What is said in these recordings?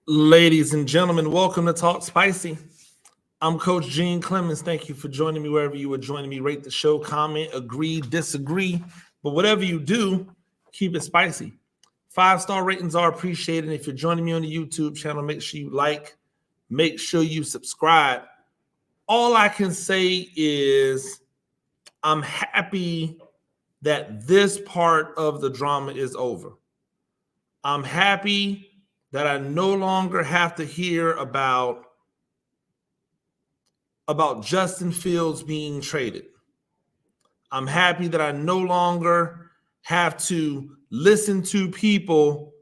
Ladies and gentlemen, welcome to Talk Spicy. I'm Coach Gene Clemens. Thank you for joining me wherever you are joining me. Rate the show, comment, agree, disagree. But whatever you do, keep it spicy. 5-star ratings are appreciated. If you're joining me on the YouTube channel, make sure you like, make sure you subscribe. All I can say is I'm happy that this part of the drama is over. I'm happy that I no longer have to hear about Justin Fields being traded. I'm happy that I no longer have to listen to people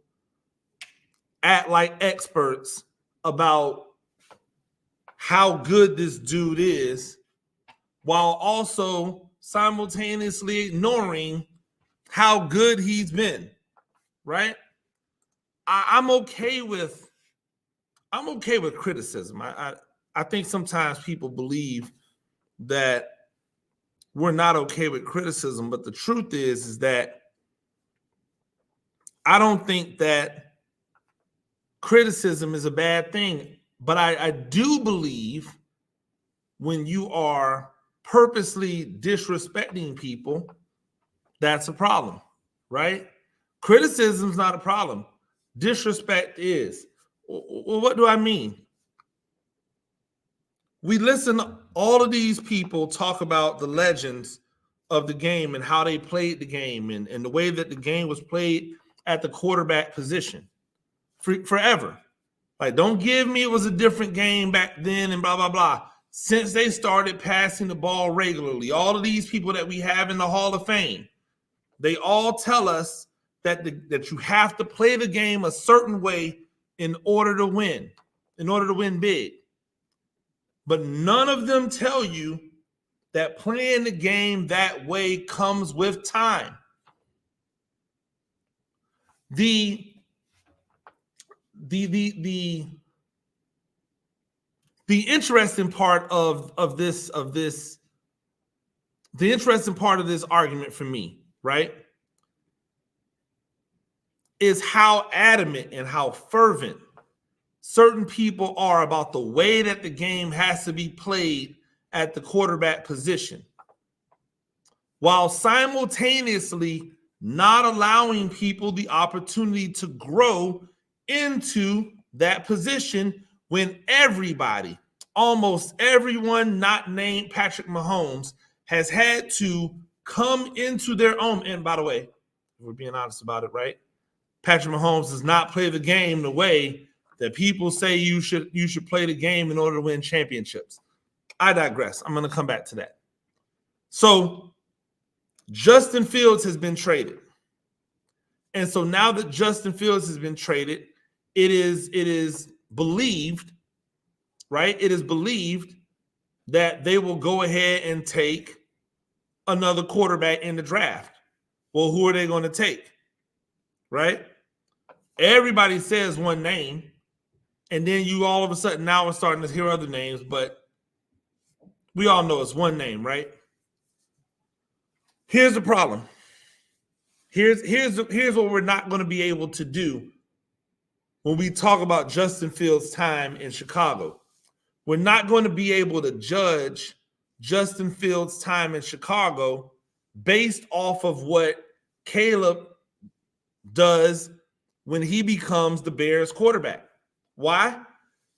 act like experts about how good this dude is, while also simultaneously ignoring how good he's been, right? I'm okay with criticism. I think sometimes people believe that we're not okay with criticism, but the truth is that I don't think that criticism is a bad thing. But I do believe when you are purposely disrespecting people, that's a problem, right? Criticism is not a problem. Disrespect is. Well, what do I mean? We listen to all of these people talk about the legends of the game and how they played the game and the way that the game was played at the quarterback position forever. Like, don't give me it was a different game back then and blah, blah, blah. Since they started passing the ball regularly, all of these people that we have in the Hall of Fame, they all tell us that that you have to play the game a certain way in order to win big. But none of them tell you that playing the game that way comes with time. The interesting part of this the interesting part of this argument for me, right, is how adamant and how fervent certain people are about the way that the game has to be played at the quarterback position, while simultaneously not allowing people the opportunity to grow into that position when everybody, almost everyone not named Patrick Mahomes, has had to come into their own. And by the way, if we're being honest about it, right? Patrick Mahomes does not play the game the way that people say you should play the game in order to win championships. I digress. I'm going to come back to that. So Justin Fields has been traded. And so now that Justin Fields has been traded, it is believed, right? It is believed that they will go ahead and take another quarterback in the draft. Well, who are they going to take? Right? Everybody says one name. And then you all of a sudden now are starting to hear other names, but we all know it's one name, right? Here's the problem. Here's what we're not going to be able to do when we talk about Justin Fields' time in Chicago. We're not going to be able to judge Justin Fields' time in Chicago based off of what Caleb does when he becomes the Bears quarterback. Why?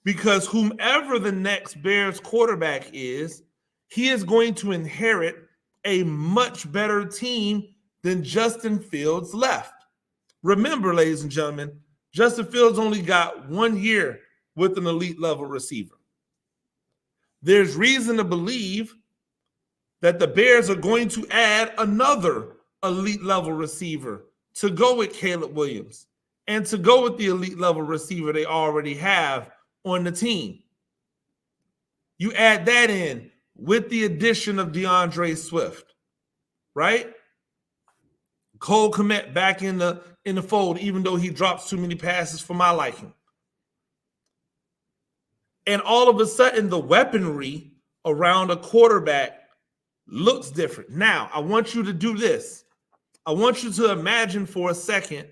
Because whomever the next Bears quarterback is, he is going to inherit a much better team than Justin Fields left. Remember, ladies and gentlemen, Justin Fields only got 1 year with an elite level receiver. There's reason to believe that the Bears are going to add another elite level receiver to go with Caleb Williams and to go with the elite level receiver they already have on the team. You add that in with the addition of DeAndre Swift, right? Cole Kmet back in the fold, even though he drops too many passes for my liking. And all of a sudden, the weaponry around a quarterback looks different. Now, I want you to do this. I want you to imagine for a second,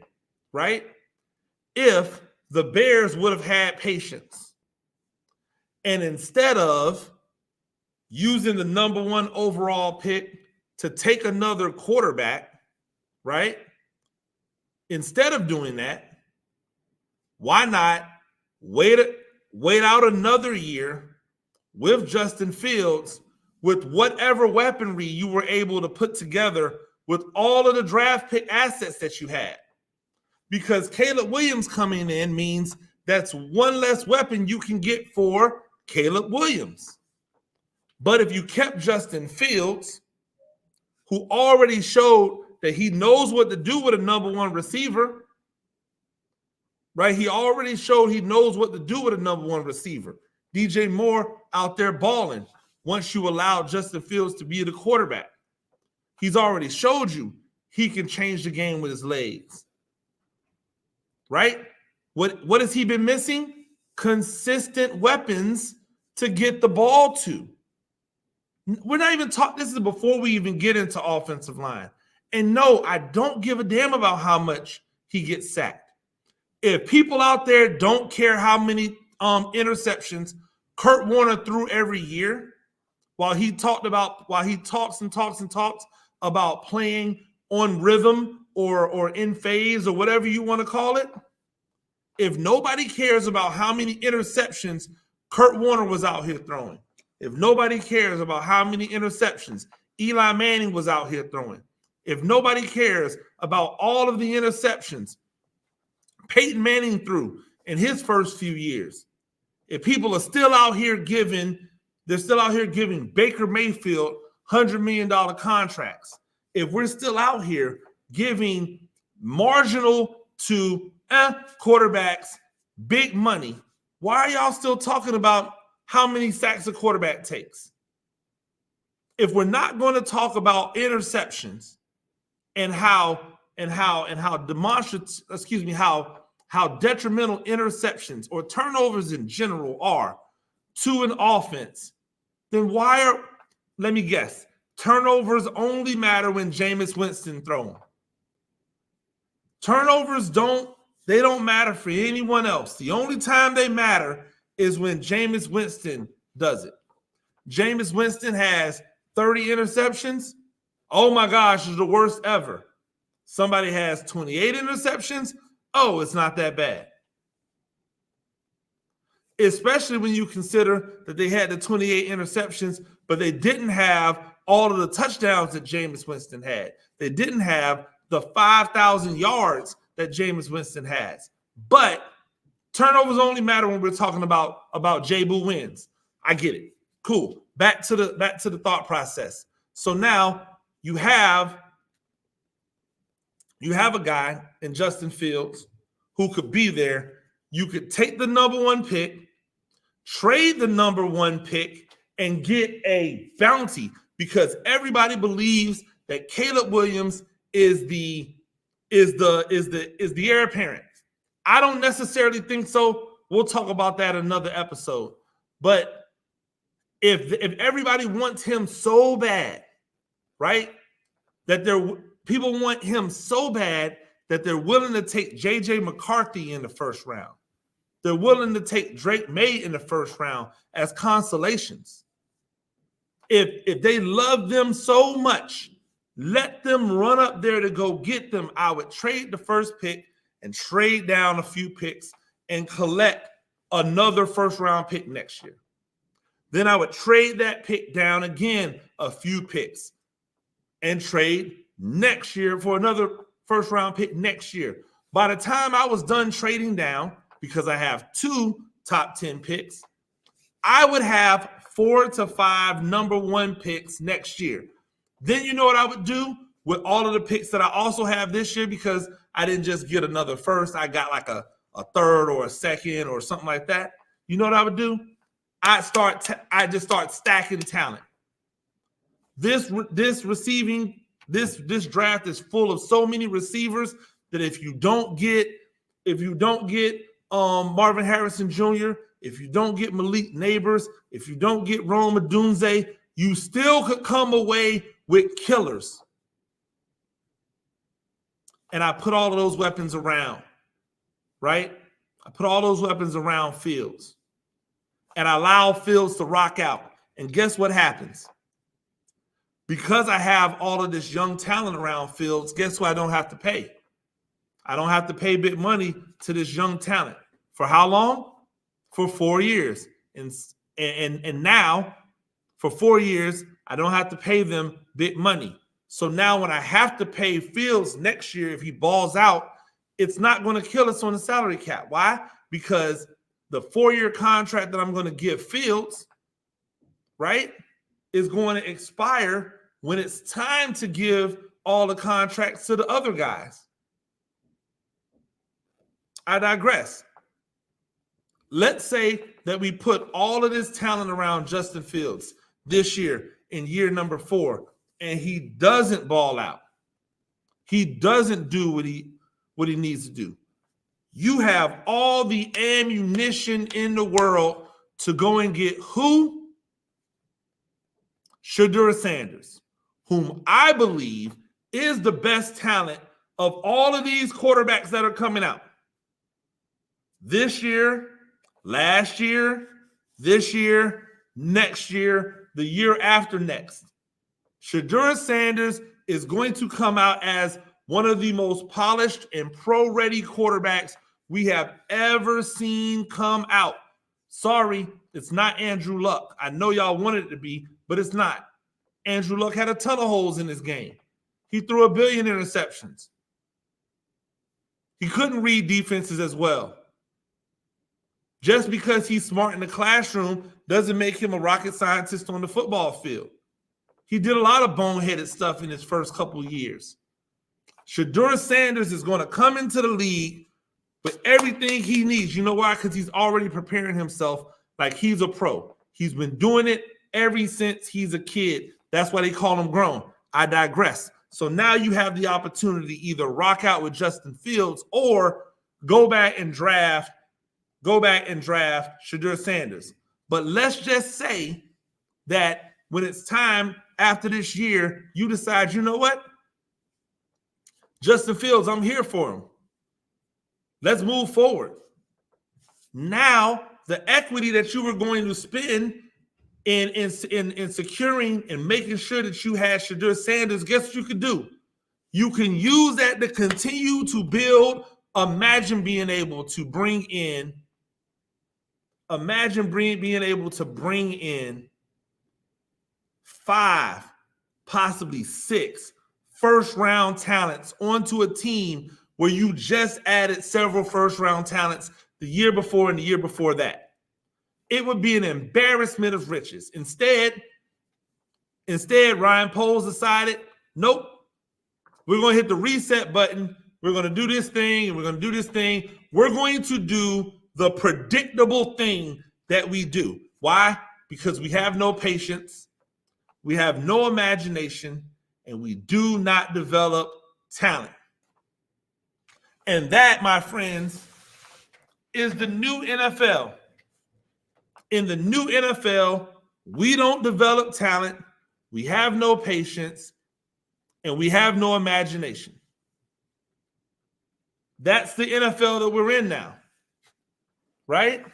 right? If the Bears would have had patience. And instead of using the number 1 overall pick to take another quarterback, right? Instead of doing that, why not wait out another year with Justin Fields with whatever weaponry you were able to put together with all of the draft pick assets that you had? Because Caleb Williams coming in means that's one less weapon you can get for Caleb Williams. But if you kept Justin Fields, who already showed that he knows what to do with a number 1 receiver, right? He already showed he knows what to do with a number 1 receiver. DJ Moore out there balling once you allow Justin Fields to be the quarterback. He's already showed you he can change the game with his legs, right? What has he been missing? Consistent weapons to get the ball to. We're not even talking, this is before we even get into offensive line. And no, I don't give a damn about how much he gets sacked. If people out there don't care how many interceptions Kurt Warner threw every year, while he talks about playing on rhythm or in phase or whatever you want to call it, if nobody cares about how many interceptions Kurt Warner was out here throwing, if nobody cares about how many interceptions Eli Manning was out here throwing, if nobody cares about all of the interceptions Peyton Manning threw in his first few years, if people are still out here giving Baker Mayfield $100 million contracts, if we're still out here giving marginal to quarterbacks big money, why are y'all still talking about how many sacks a quarterback takes? If we're not going to talk about interceptions and how detrimental interceptions or turnovers in general are to an offense, then let me guess, turnovers only matter when Jameis Winston throws. Turnovers don't matter for anyone else. The only time they matter is when Jameis Winston does it. Jameis Winston has 30 interceptions. Oh my gosh, it's the worst ever. Somebody has 28 interceptions. Oh, it's not that bad. Especially when you consider that they had the 28 interceptions, but they didn't have all of the touchdowns that Jameis Winston had. They didn't have the 5,000 yards that Jameis Winston has. But turnovers only matter when we're talking about J-Boo wins. I get it. Cool. Back to the thought process. So now you have a guy in Justin Fields who could be there. You could take the number 1 pick, trade the number 1 pick, and get a bounty because everybody believes that Caleb Williams is the heir apparent. I don't necessarily think so. We'll talk about that in another episode. But if everybody wants him so bad, right, that people want him so bad that they're willing to take J.J. McCarthy in the first round. They're willing to take Drake May in the first round as consolations. If they love them so much, let them run up there to go get them. I would trade the first pick and trade down a few picks and collect another first-round pick next year. Then I would trade that pick down again a few picks and trade next year for another first-round pick next year. By the time I was done trading down, because I have 2 top 10 picks, I would have 4 to 5 number 1 picks next year. Then you know what I would do with all of the picks that I also have this year, because I didn't just get another first. I got like a third or a second or something like that. You know what I would do? I just start stacking talent. This draft is full of so many receivers that if you don't get Marvin Harrison Jr., if you don't get Malik Neighbors, if you don't get Rome Odunze, you still could come away with killers. And I put all of those weapons around, right? I put all those weapons around Fields. And I allow Fields to rock out. And guess what happens? Because I have all of this young talent around Fields, guess who I don't have to pay? I don't have to pay big money to this young talent. For how long? For 4 years. And now, for 4 years, I don't have to pay them big money. So now when I have to pay Fields next year, if he balls out, it's not going to kill us on the salary cap. Why? Because the 4-year contract that I'm going to give Fields, right, is going to expire when it's time to give all the contracts to the other guys. I digress. Let's say that we put all of this talent around Justin Fields this year in year number 4, and he doesn't ball out. He doesn't do what he needs to do. You have all the ammunition in the world to go and get who? Shedeur Sanders, whom I believe is the best talent of all of these quarterbacks that are coming out. This year, last year, this year, next year, the year after next. Shedeur Sanders is going to come out as one of the most polished and pro-ready quarterbacks we have ever seen come out. Sorry, it's not Andrew Luck. I know y'all wanted it to be, but it's not. Andrew Luck had a ton of holes in his game. He threw 1 billion interceptions. He couldn't read defenses as well. Just because he's smart in the classroom doesn't make him a rocket scientist on the football field. He did a lot of boneheaded stuff in his first couple of years. Shedeur Sanders is going to come into the league with everything he needs. You know why? Because he's already preparing himself like he's a pro. He's been doing it ever since he's a kid. That's why they call him grown. I digress. So now you have the opportunity to either rock out with Justin Fields or go back and draft Shedeur Sanders. But let's just say that when it's time after this year, you decide, you know what? Justin Fields, I'm here for him. Let's move forward. Now, the equity that you were going to spend in securing and making sure that you had Shedeur Sanders, guess what you could do? You can use that to continue to build. Imagine being able to bring in 5, possibly 6 first-round talents onto a team where you just added several first-round talents the year before and the year before that. It would be an embarrassment of riches. Instead, Ryan Poles decided, nope, we're going to hit the reset button. We're going to do this thing, and we're going to do this thing. We're going to do the predictable thing that we do. Why? Because we have no patience, we have no imagination, and we do not develop talent. And that, my friends, is the new NFL. In the new NFL, we don't develop talent, we have no patience, and we have no imagination. That's the NFL that we're in now, right?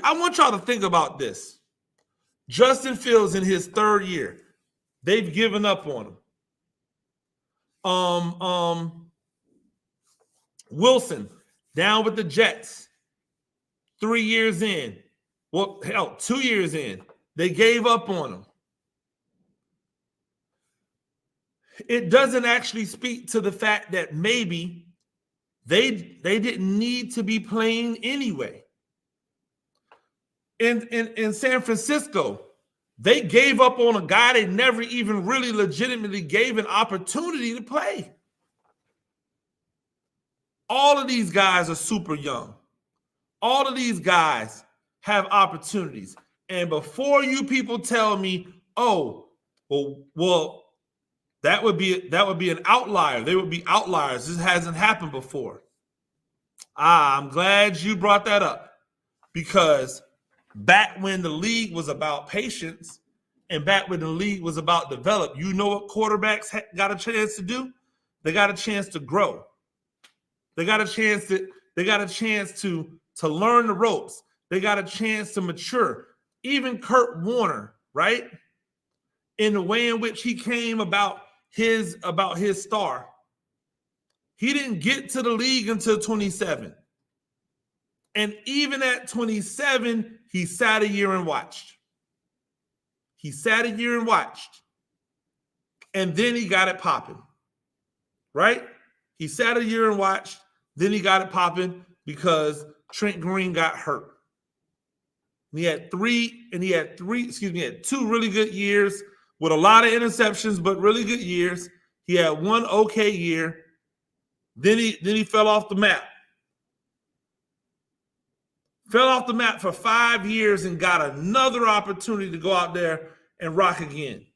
I want y'all to think about this. Justin Fields in his 3rd year, they've given up on him. Wilson down with the Jets, 3 years in. Well, hell, 2 years in. They gave up on him. It doesn't actually speak to the fact that maybe they didn't need to be playing anyway. In San Francisco, they gave up on a guy they never even really legitimately gave an opportunity to play. All of these guys are super young. All of these guys have opportunities. And before you people tell me, oh, well, that would be an outlier. They would be outliers. This hasn't happened before. I'm glad you brought that up, because back when the league was about patience and back when the league was about develop, you know what quarterbacks got a chance to do? They got a chance to grow. They got a chance They got a chance to learn the ropes. They got a chance to mature. Even Kurt Warner, right? In the way in which he came about his star. He didn't get to the league until 27. And even at 27, he sat a year and watched. He sat a year and watched. And then he got it popping. Right? He sat a year and watched. Then he got it popping because Trent Green got hurt. He had two really good years with a lot of interceptions, but really good years. He had one okay year. Then he fell off the map. Fell off the map for 5 years and got another opportunity to go out there and rock again.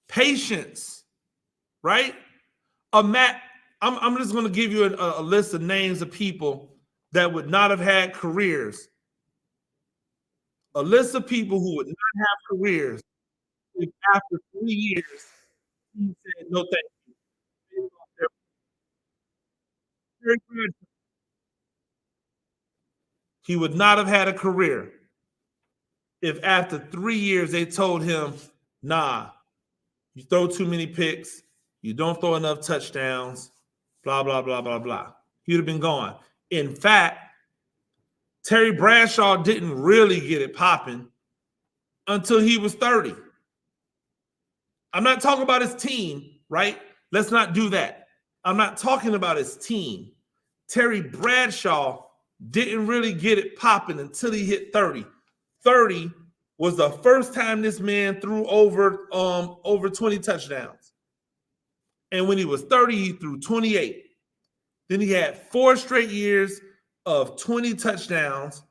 Patience, right? I'm just going to give you a list of names of people that would not have had careers. A list of people who would not have careers if after 3 years he said no thank you. He would not have had a career if after 3 years they told him, nah, you throw too many picks, you don't throw enough touchdowns, blah, blah, blah, blah, blah. He'd have been gone. In fact, Terry Bradshaw didn't really get it popping until he was 30. I'm not talking about his team, right? Let's not do that. I'm not talking about his team. Terry Bradshaw didn't really get it popping until he hit 30. 30 was the first time this man threw over 20 touchdowns. And when he was 30, he threw 28. Then he had 4 straight years of 20 touchdowns.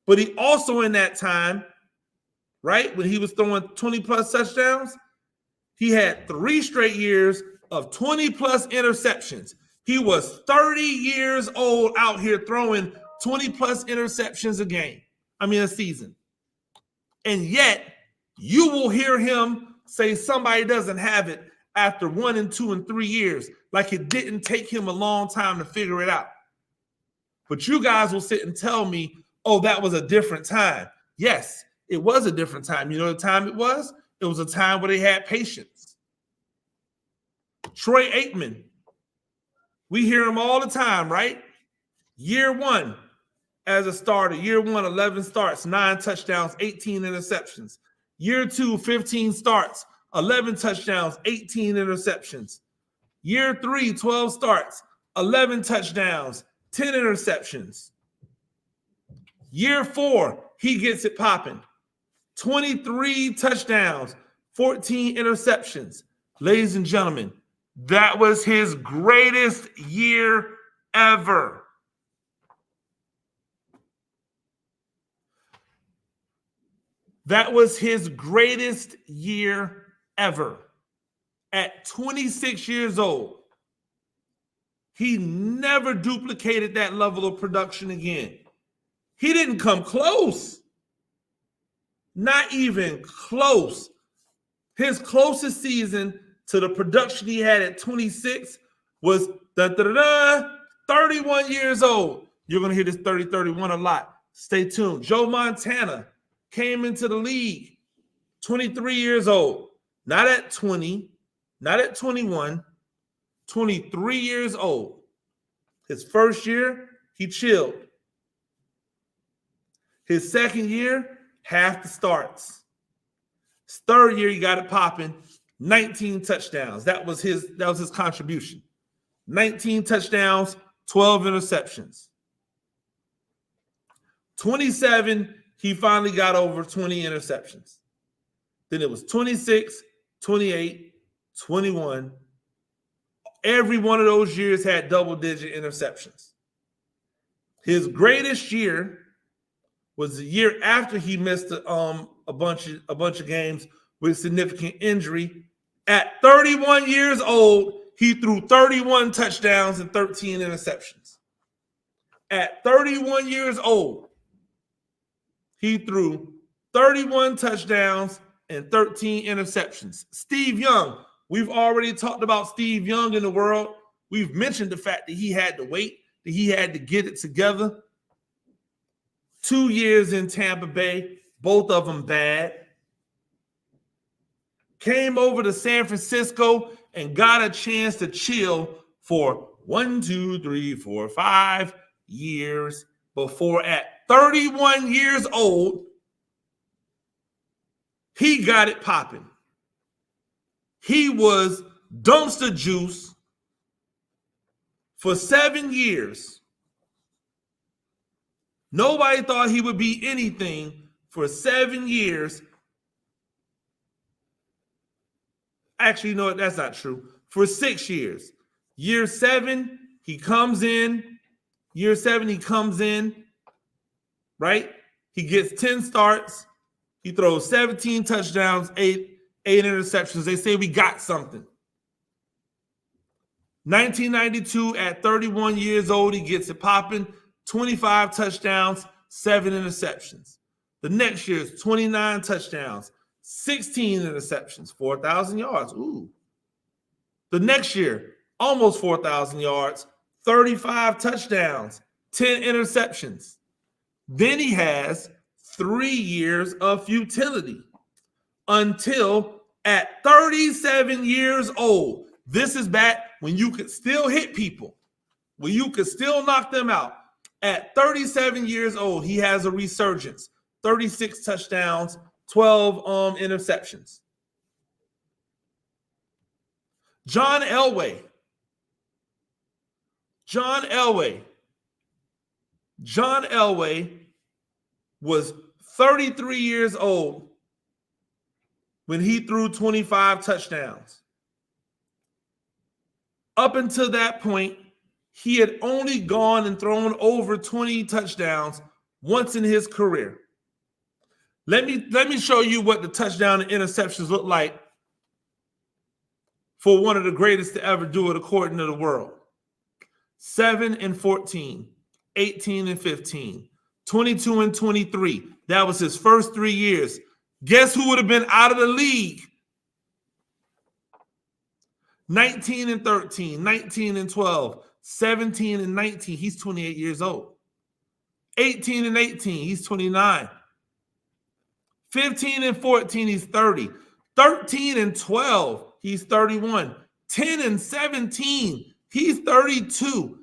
But he also in that time, right, when he was throwing 20-plus touchdowns, he had 3 straight years of 20-plus interceptions. He was 30 years old out here throwing 20-plus interceptions a season. And yet, you will hear him say somebody doesn't have it after 1 and 2 and 3 years, like it didn't take him a long time to figure it out. But you guys will sit and tell me, oh, that was a different time. Yes, it was a different time. You know the time it was? It was a time where they had patience. Troy Aikman, we hear him all the time, right? Year 1 as a starter. Year 1, 11 starts, 9 touchdowns, 18 interceptions. Year 2, 15 starts, 11 touchdowns, 18 interceptions. Year 3, 12 starts, 11 touchdowns, 10 interceptions. Year 4, he gets it popping. 23 touchdowns, 14 interceptions. Ladies and gentlemen, that was his greatest year ever. That was his greatest year ever. At 26 years old, he never duplicated that level of production again. He didn't come close. Not even close. His closest season to the production he had at 26 was 31 years old. You're going to hear this 30-31 a lot. Stay tuned. Joe Montana came into the league 23 years old. Not at 20, not at 21, 23 years old. His first year, he chilled. His second year, half the starts. His third year, he got it popping. 19 touchdowns. That was his contribution. 19 touchdowns, 12 interceptions. 27, he finally got over 20 interceptions. Then it was 26, 28, 21. Every one of those years had double-digit interceptions. His greatest year was the year after he missed a bunch of games with significant injury. At 31 years old, he threw 31 touchdowns and 13 interceptions. At 31 years old, he threw 31 touchdowns and 13 interceptions. Steve Young, we've already talked about Steve Young in the world We've mentioned the fact that he had to wait, that he had to get it together. 2 years in Tampa Bay, both of them bad. Came over to San Francisco and got a chance to chill for 5 years before at 31 years old, he got it popping. He was dumpster juice for 7 years. Nobody thought he would be anything for 7 years. Actually, no, that's not true. For 6 years. Year 7, he comes in. Year 7, he comes in, right? He gets 10 starts. He throws 17 touchdowns, 8 interceptions. They say we got something. 1992, at 31 years old, he gets it popping. 25 touchdowns, 7 interceptions. The next year is 29 touchdowns, 16 interceptions, 4,000 yards. Ooh. The next year, almost 4,000 yards, 35 touchdowns, 10 interceptions. Then he has 3 years of futility until at 37 years old. This is back when you could still hit people, when you could still knock them out. At 37 years old, he has a resurgence. 36 touchdowns, 12 interceptions. John Elway. John Elway was 33 years old when he threw 25 touchdowns. Up until that point, he had only gone and thrown over 20 touchdowns once in his career. Let me show you what the touchdown and interceptions look like for one of the greatest to ever do it according to the world. 7 and 14, 18 and 15, 22 and 23. That was his first 3 years. Guess who would have been out of the league? 19 and 13, 19 and 12, 17 and 19. He's 28 years old. 18 and 18. He's 29. 15 and 14. He's 30. 13 and 12. He's 31. 10 and 17. He's 32.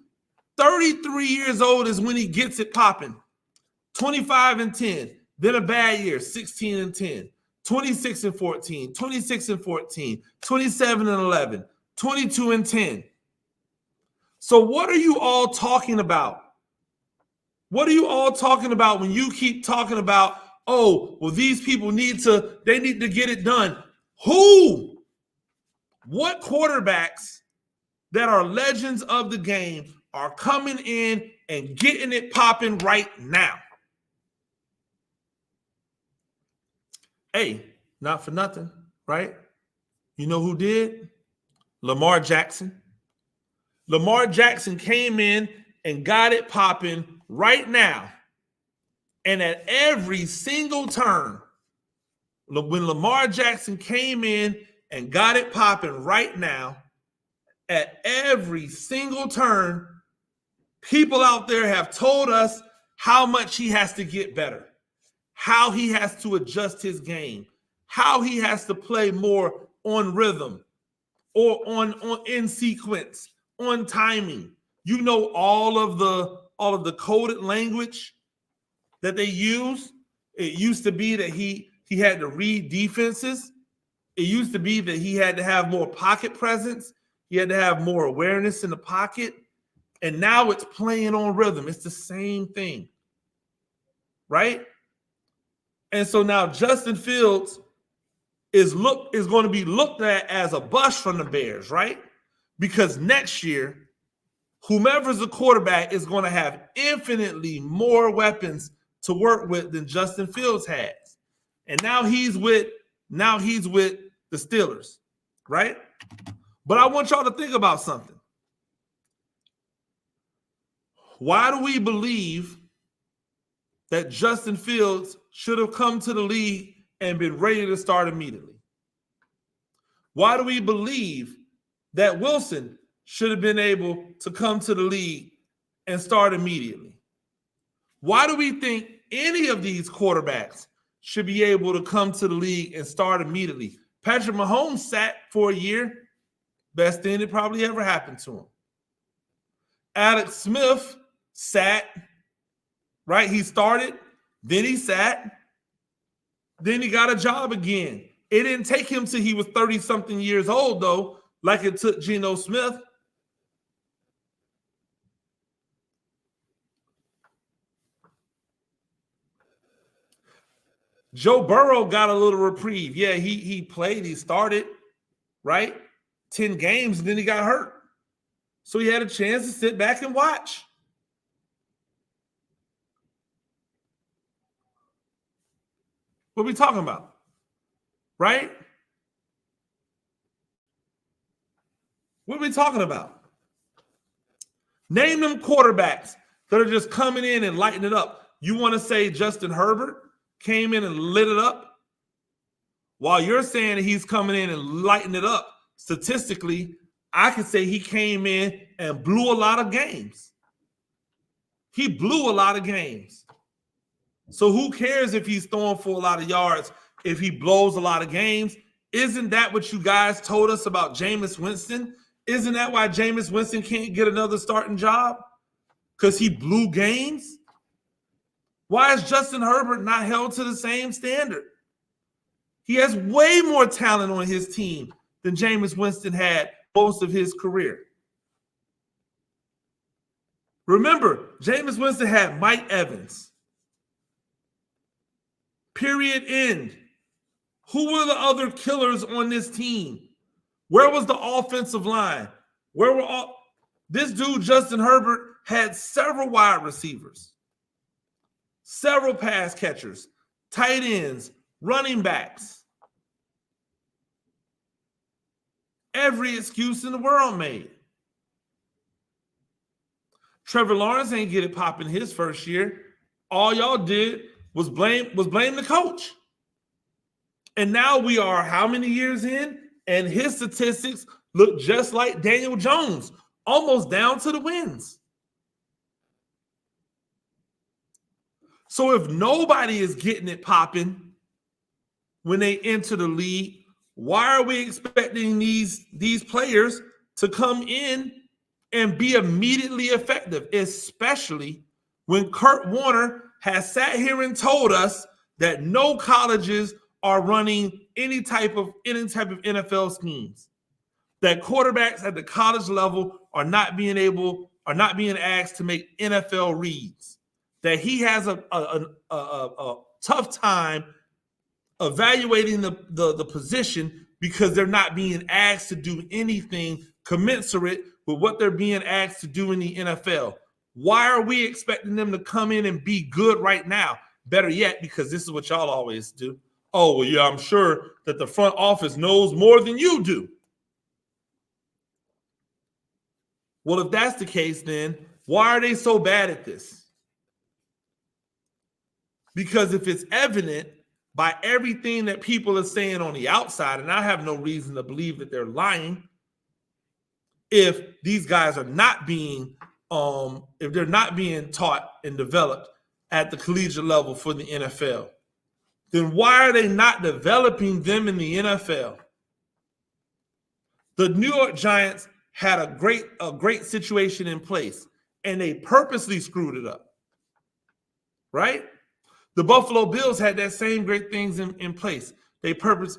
33 years old is when he gets it popping. 25 and 10. Then a bad year, 16 and 10. 26 and 14. 26 and 14. 27 and 11. 22 and 10. So what are you all talking about? What are you all talking about when you keep talking about, oh, well, these people need to get it done? Who? What quarterbacks that are legends of the game are coming in and getting it popping right now? Hey, not for nothing, right? You know who did? Lamar Jackson. Lamar Jackson came in and got it popping right now. And at every single turn, when Lamar Jackson came in and got it popping right now, at every single turn, people out there have told us how much he has to get better, how he has to adjust his game, how he has to play more on rhythm or on in sequence, on timing. You know, all of the coded language that they use. It used to be that he had to read defenses. It used to be that he had to have more pocket presence. He had to have more awareness in the pocket. And now it's playing on rhythm. It's the same thing, right? And so now Justin Fields is going to be looked at as a bust from the Bears, right? Because next year, whomever's the quarterback is going to have infinitely more weapons to work with than Justin Fields has. And now he's with the Steelers, right? But I want y'all to think about something. Why do we believe that Justin Fields should have come to the league and been ready to start immediately? Why do we believe that Wilson should have been able to come to the league and start immediately? Why do we think any of these quarterbacks should be able to come to the league and start immediately? Patrick Mahomes sat for a year. Best thing that probably ever happened to him. Alex Smith sat, right? He started, then he sat, then he got a job again. It didn't take him till he was 30-something years old, though, like it took Geno Smith. Joe Burrow got a little reprieve. Yeah, he played, he started, right? 10 games, and then he got hurt. So he had a chance to sit back and watch. What are we talking about? Right? What are we talking about? Name them quarterbacks that are just coming in and lighting it up. You want to say Justin Herbert came in and lit it up? While you're saying that he's coming in and lighting it up, statistically, I could say he came in and blew a lot of games. He blew a lot of games. So who cares if he's throwing for a lot of yards, if he blows a lot of games? Isn't that what you guys told us about Jameis Winston? Isn't that why Jameis Winston can't get another starting job? Because he blew games? Why is Justin Herbert not held to the same standard? He has way more talent on his team than Jameis Winston had most of his career. Remember, Jameis Winston had Mike Evans. Period, end. Who were the other killers on this team? Where was the offensive line? Where were all this dude, Justin Herbert, had several wide receivers, several pass catchers, tight ends, running backs. Every excuse in the world made. Trevor Lawrence ain't get it popping his first year. All y'all did was blame the coach. And now we are how many years in? And his statistics look just like Daniel Jones, almost down to the wins. So if nobody is getting it popping when they enter the league, why are we expecting these players to come in and be immediately effective, especially when Kurt Warner has sat here and told us that no colleges are running any type of NFL schemes, that quarterbacks at the college level are not being asked to make NFL reads, that he has a tough time evaluating the position because they're not being asked to do anything commensurate with what they're being asked to do in the NFL. Why are we expecting them to come in and be good right now? Better yet, because this is what y'all always do. Oh, well, yeah, I'm sure that the front office knows more than you do. Well, if that's the case, then why are they so bad at this? Because if it's evident by everything that people are saying on the outside, and I have no reason to believe that they're lying, if these guys are not being, if they're not being taught and developed at the collegiate level for the NFL, then why are they not developing them in the NFL? The New York Giants had a great situation in place, and they purposely screwed it up, right? The Buffalo Bills had that same great things in place. They purposely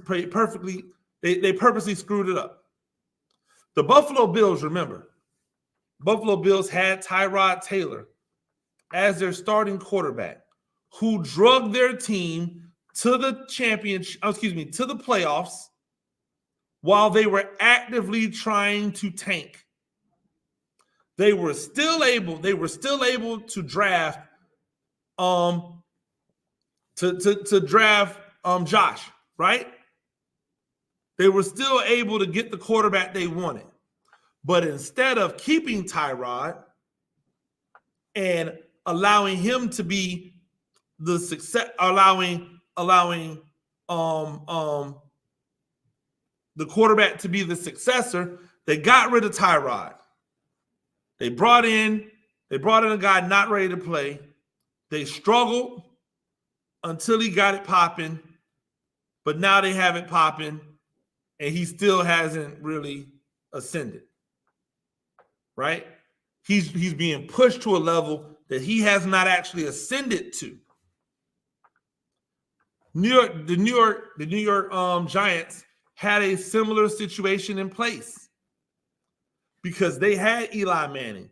screwed it up. The Buffalo Bills, remember, Buffalo Bills had Tyrod Taylor as their starting quarterback, who drugged their team to the to the playoffs while they were actively trying to tank. They were still able to draft to draft Josh, right? They were still able to get the quarterback they wanted. But instead of keeping Tyrod and allowing him to be the success, allowing the quarterback to be the successor, they got rid of Tyrod. They brought in a guy not ready to play. They struggled until he got it popping, but now they have it popping, and he still hasn't really ascended. Right? He's being pushed to a level that he has not actually ascended to. The New York Giants had a similar situation in place because they had Eli Manning.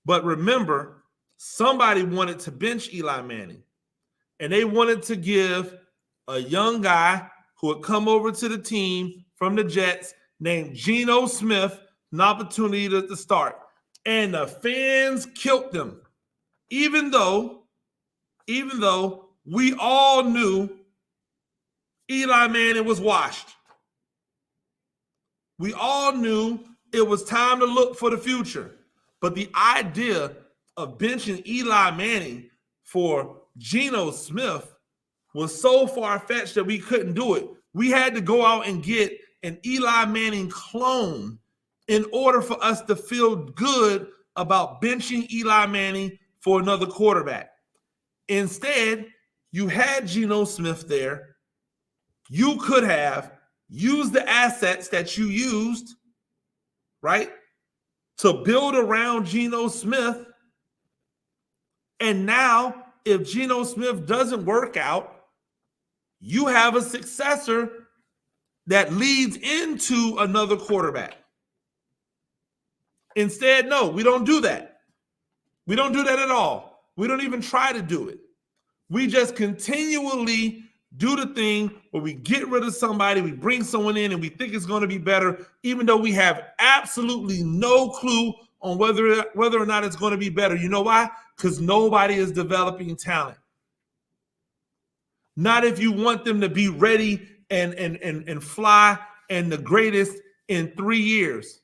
But remember, somebody wanted to bench Eli Manning, and they wanted to give a young guy who had come over to the team from the Jets named Geno Smith an opportunity to start. And the fans killed them, even though we all knew Eli Manning was washed. We all knew it was time to look for the future. But the idea of benching Eli Manning for Geno Smith was so far-fetched that we couldn't do it. We had to go out and get an Eli Manning clone in order for us to feel good about benching Eli Manning for another quarterback. Instead, you had Geno Smith there. You could have used the assets that you used, right, to build around Geno Smith. And now, if Geno Smith doesn't work out, you have a successor that leads into another quarterback. Instead, no, we don't do that. We don't do that at all. We don't even try to do it. We just continually do the thing where we get rid of somebody, we bring someone in, and we think it's going to be better, even though we have absolutely no clue on whether or not it's going to be better. You know why? Because nobody is developing talent. Not if you want them to be ready and fly and the greatest in 3 years.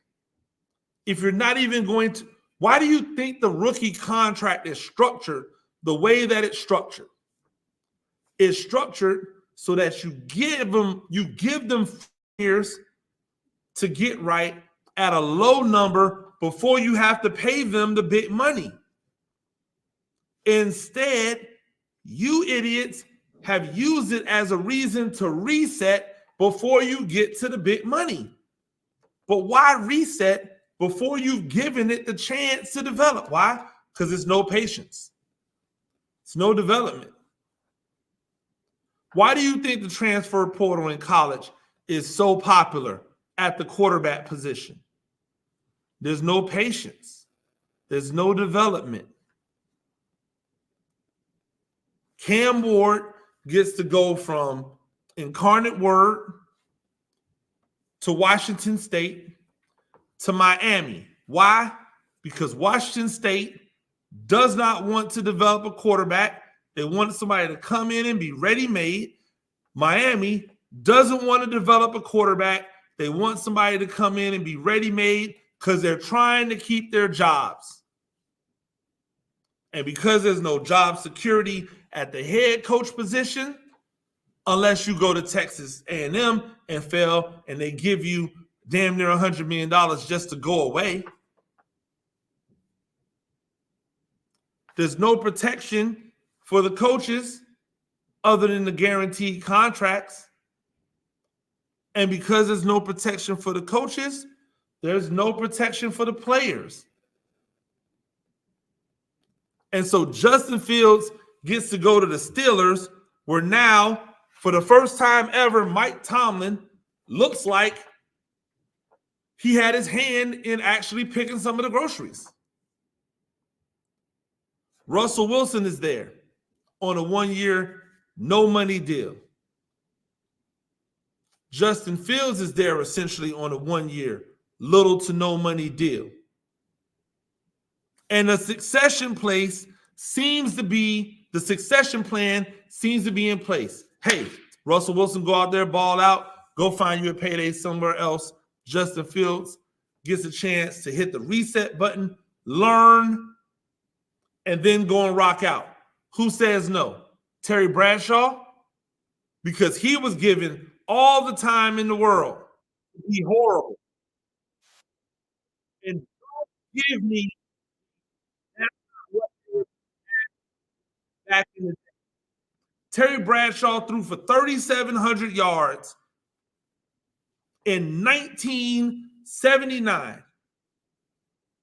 If you're not even going to, why do you think the rookie contract is structured the way that it's structured? It's structured so that you give them years to get right at a low number before you have to pay them the big money. Instead, you idiots have used it as a reason to reset before you get to the big money. But why reset before you've given it the chance to develop? Why? Because it's no patience. It's no development. Why do you think the transfer portal in college is so popular at the quarterback position? There's no patience. There's no development. Cam Ward gets to go from Incarnate Word to Washington State to Miami. Why? Because Washington State does not want to develop a quarterback. They want somebody to come in and be ready-made. Miami doesn't want to develop a quarterback. They want somebody to come in and be ready-made because they're trying to keep their jobs. And because there's no job security at the head coach position, unless you go to Texas A&M and fail and they give you damn near $100 million just to go away. There's no protection for the coaches other than the guaranteed contracts. And because there's no protection for the coaches, there's no protection for the players. And so Justin Fields gets to go to the Steelers, where now, for the first time ever, Mike Tomlin looks like he had his hand in actually picking some of the groceries. Russell Wilson is there on a 1-year, no money deal. Justin Fields is there essentially on a 1-year, little to no money deal. And the succession plan seems to be in place. Hey, Russell Wilson, go out there, ball out, go find you a payday somewhere else. Justin Fields gets a chance to hit the reset button, learn, and then go and rock out. Who says no? Terry Bradshaw? Because he was given all the time in the world to be horrible. And don't give me back in the day. Terry Bradshaw threw for 3,700 yards in 1979.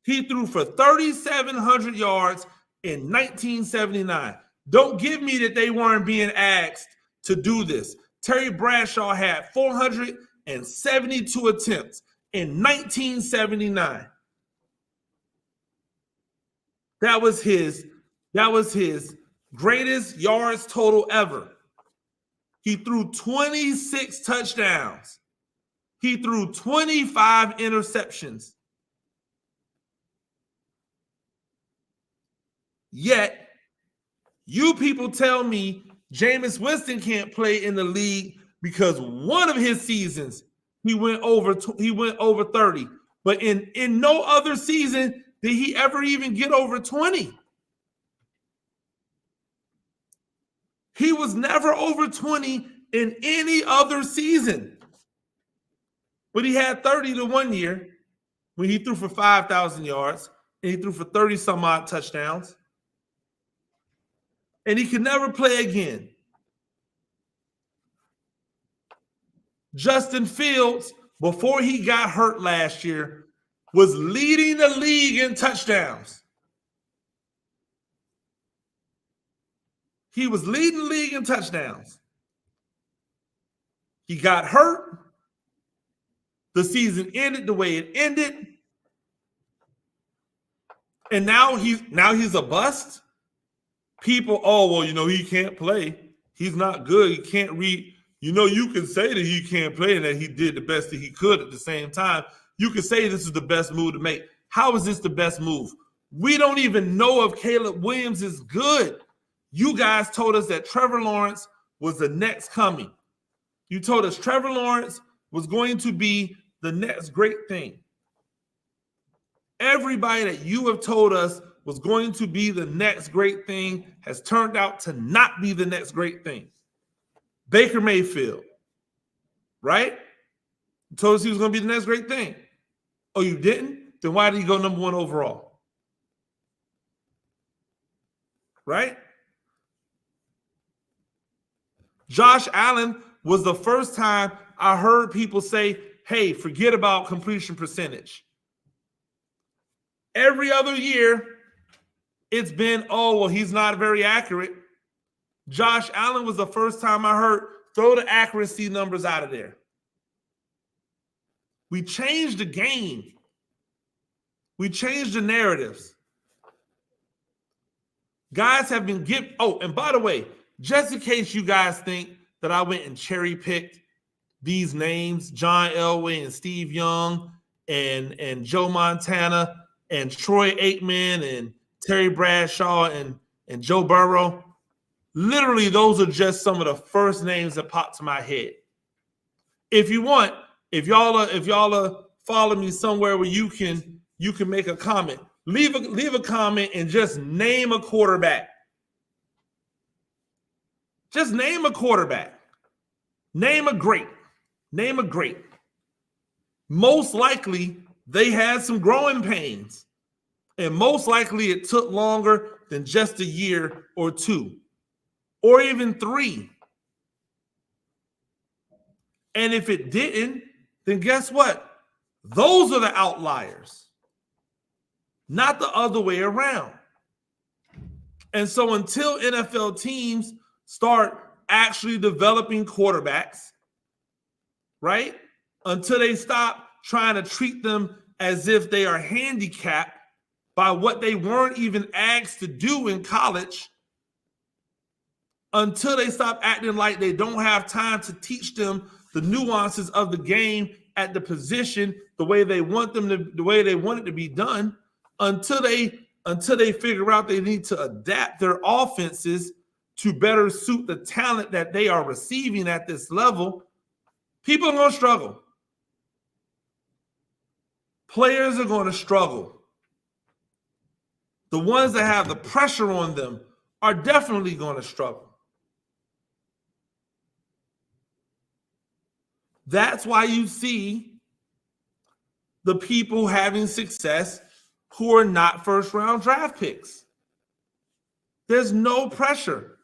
He threw for 3,700 yards in 1979. Don't give me that they weren't being asked to do this. Terry Bradshaw had 472 attempts in 1979. That was his greatest yards total ever. He threw 26 touchdowns. He threw 25 interceptions. Yet, you people tell me Jameis Winston can't play in the league because one of his seasons he went over 30. But in no other season did he ever even get over 20. He was never over 20 in any other season. But he had 30 the one year when he threw for 5,000 yards and he threw for 30 some odd touchdowns. And he could never play again. Justin Fields, before he got hurt last year, was leading the league in touchdowns. He was leading the league in touchdowns. He got hurt. The season ended the way it ended. And now he's a bust. People, he can't play. He's not good. He can't read. You can say that he can't play and that he did the best that he could at the same time. You can say this is the best move to make. How is this the best move? We don't even know if Caleb Williams is good. You guys told us that Trevor Lawrence was the next coming. You told us Trevor Lawrence was going to be the next great thing. Everybody that you have told us was going to be the next great thing has turned out to not be the next great thing. Baker Mayfield, right? You told us he was going to be the next great thing. Oh, you didn't? Then why did he go number 1 overall? Right? Josh Allen was the first time I heard people say, hey, forget about completion percentage. Every other year, it's been, he's not very accurate. Josh Allen was the first time I heard, throw the accuracy numbers out of there. We changed the game. We changed the narratives. Guys have been given. Oh, and by the way, just in case you guys think that I went and cherry-picked these names, John Elway and Steve Young and Joe Montana and Troy Aikman and Terry Bradshaw and Joe Burrow. Literally, those are just some of the first names that popped to my head. If you want, if y'all are following me somewhere where you can make a comment, leave a comment and just name a quarterback. Just name a quarterback. Name a great. Name a great. Most likely, they had some growing pains. And most likely it took longer than just a year or 2 or even 3. And if it didn't, then guess what? Those are the outliers, not the other way around. And so until NFL teams start actually developing quarterbacks, right? Until they stop trying to treat them as if they are handicapped by what they weren't even asked to do in college, until they stop acting like they don't have time to teach them the nuances of the game at the position the way they want it to be done, until they figure out they need to adapt their offenses to better suit the talent that they are receiving at this level, people are going to struggle. Players are going to struggle. The ones that have the pressure on them are definitely going to struggle. That's why you see the people having success who are not first-round draft picks. There's no pressure.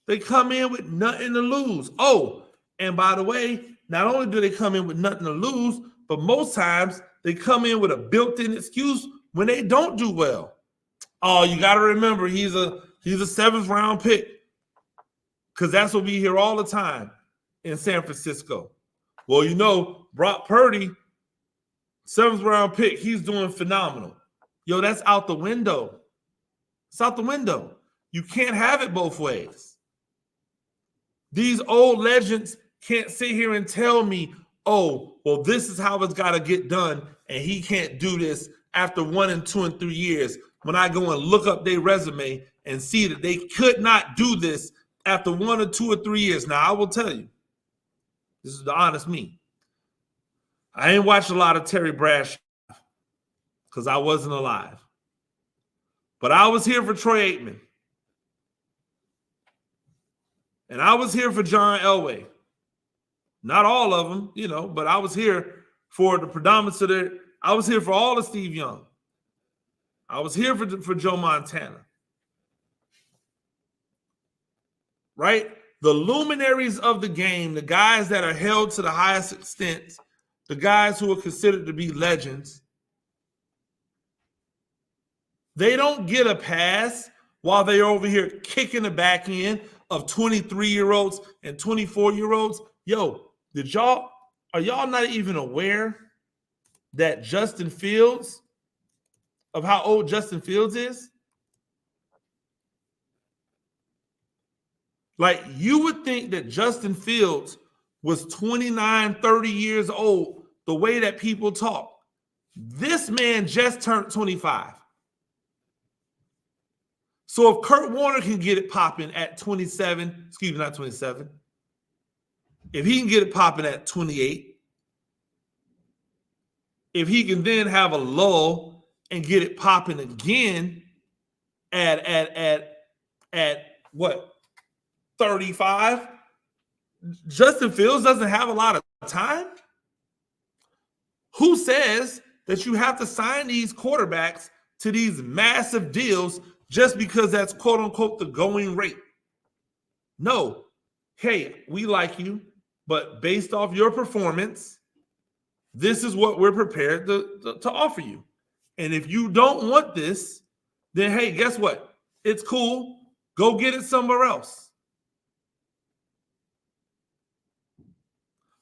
They come in with nothing to lose. Oh, and by the way, not only do they come in with nothing to lose, but most times they come in with a built-in excuse when they don't do well. Oh, you got to remember he's a 7th round pick, because that's what we hear all the time in San Francisco. Well, you know, Brock Purdy, 7th round pick, he's doing phenomenal. Yo, that's out the window. It's out the window. You can't have it both ways. These old legends can't sit here and tell me, oh, well, this is how it's got to get done, and he can't do this after 1 and 2 and 3 years, when I go and look up their resume and see that they could not do this after 1 or 2 or 3 years. Now, I will tell you, this is the honest me. I ain't watched a lot of Terry Bradshaw because I wasn't alive. But I was here for Troy Aikman. And I was here for John Elway. Not all of them, you know, but I was here for the predominance of their. I was here for all of Steve Young. I was here for Joe Montana. Right? The luminaries of the game, the guys that are held to the highest extent, the guys who are considered to be legends, they don't get a pass while they're over here kicking the back end of 23-year-olds and 24-year-olds. Yo, are y'all not even aware that Justin Fields, of how old Justin Fields is? Like, you would think that Justin Fields was 29, 30 years old, the way that people talk. This man just turned 25. So if Kurt Warner can get it popping at 27, excuse me, not 27, if he can get it popping at 28, if he can then have a lull and get it popping again at what, 35, Justin Fields doesn't have a lot of time. Who says that you have to sign these quarterbacks to these massive deals just because that's quote unquote the going rate? No. Hey, we like you, but based off your performance, this is what we're prepared to offer you. And if you don't want this, then hey, guess what? It's cool. Go get it somewhere else.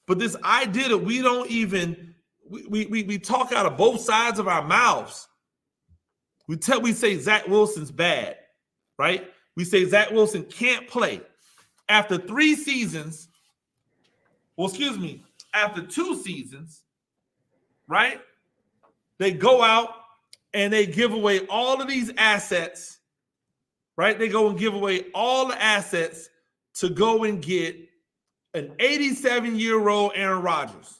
But this idea that we don't even, we talk out of both sides of our mouths. We say Zach Wilson's bad, right? We say Zach Wilson can't play. After 3 seasons, after 2 seasons, right? They go out and they give away all of these assets, right? They go and give away all the assets to go and get an 87-year-old Aaron Rodgers.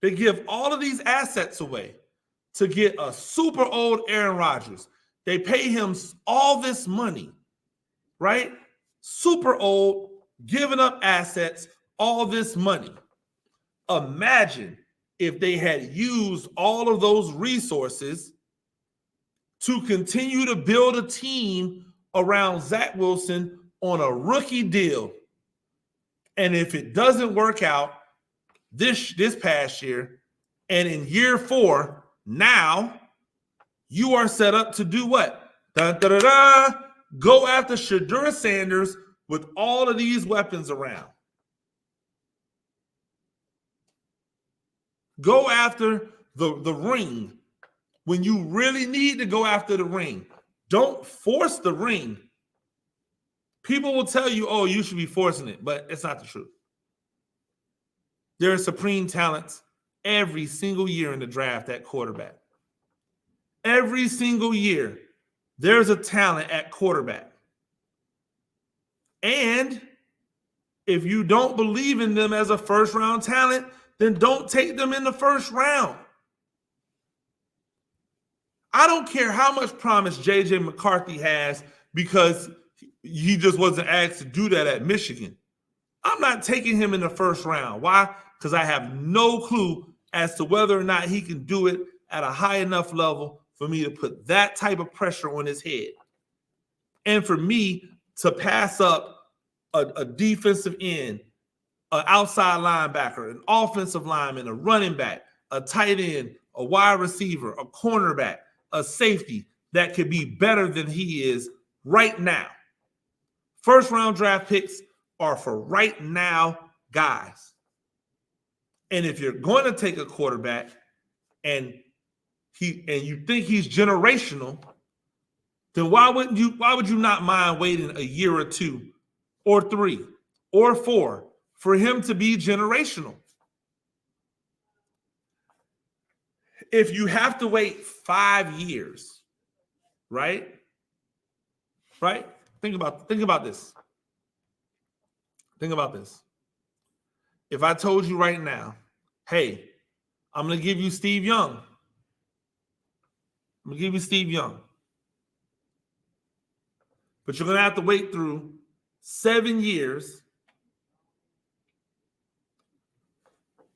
They give all of these assets away to get a super old Aaron Rodgers. They pay him all this money, right? Super old, giving up assets, all this money. Imagine if they had used all of those resources to continue to build a team around Zach Wilson on a rookie deal. And if it doesn't work out this past year, and in year 4, now you are set up to do what? Dun, dun, dun, dun, go after Shedeur Sanders with all of these weapons around. Go after the ring when you really need to go after the ring. Don't force the ring. People will tell you, oh, you should be forcing it, but it's not the truth. There are supreme talents every single year in the draft at quarterback. Every single year, there's a talent at quarterback. And if you don't believe in them as a first-round talent, then don't take them in the first round. I don't care how much promise J.J. McCarthy has because he just wasn't asked to do that at Michigan. I'm not taking him in the first round. Why? Because I have no clue as to whether or not he can do it at a high enough level for me to put that type of pressure on his head. And for me to pass up a defensive end, an outside linebacker, an offensive lineman, a running back, a tight end, a wide receiver, a cornerback, a safety that could be better than he is right now. First round draft picks are for right now guys. And if you're going to take a quarterback and you think he's generational, then why would you not mind waiting a year or 2 or 3 or 4 for him to be generational? If you have to wait 5 years, right? Right? Think about this. Think about this. If I told you right now, hey, I'm going to give you Steve Young. I'm going to give you Steve Young. But you're going to have to wait through 7 years.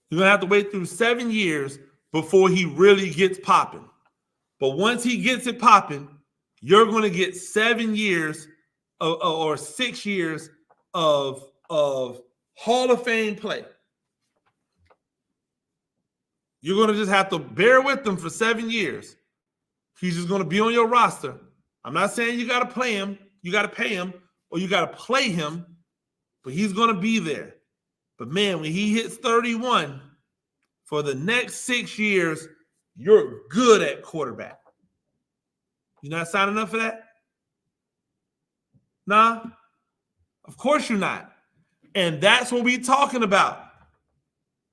You're going to have to wait through 7 years before he really gets popping. But once he gets it popping, you're going to get 7 years or 6 years of Hall of Fame play. You're going to just have to bear with him for 7 years. He's just going to be on your roster. I'm not saying you got to play him, you got to pay him, or you got to play him, but he's going to be there. But man, when he hits 31, for the next 6 years, you're good at quarterback. You not signing up for that? Nah, of course you're not. And that's what we're talking about.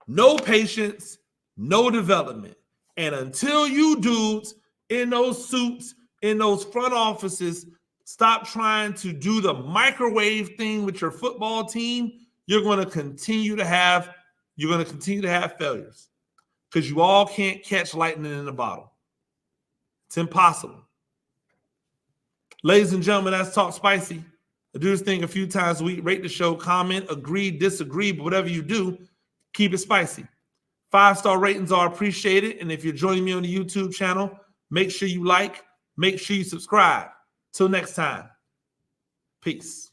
No patience, no development. And until you dudes in those suits, in those front offices, stop trying to do the microwave thing with your football team, you're going to continue to have failures because you all can't catch lightning in a bottle. It's impossible. Ladies and gentlemen, that's Talk Spicy. I do this thing a few times a week. Rate the show, comment, agree, disagree, but whatever you do, keep it spicy. 5-star ratings are appreciated. And if you're joining me on the YouTube channel, make sure you like, make sure you subscribe. Till next time, peace.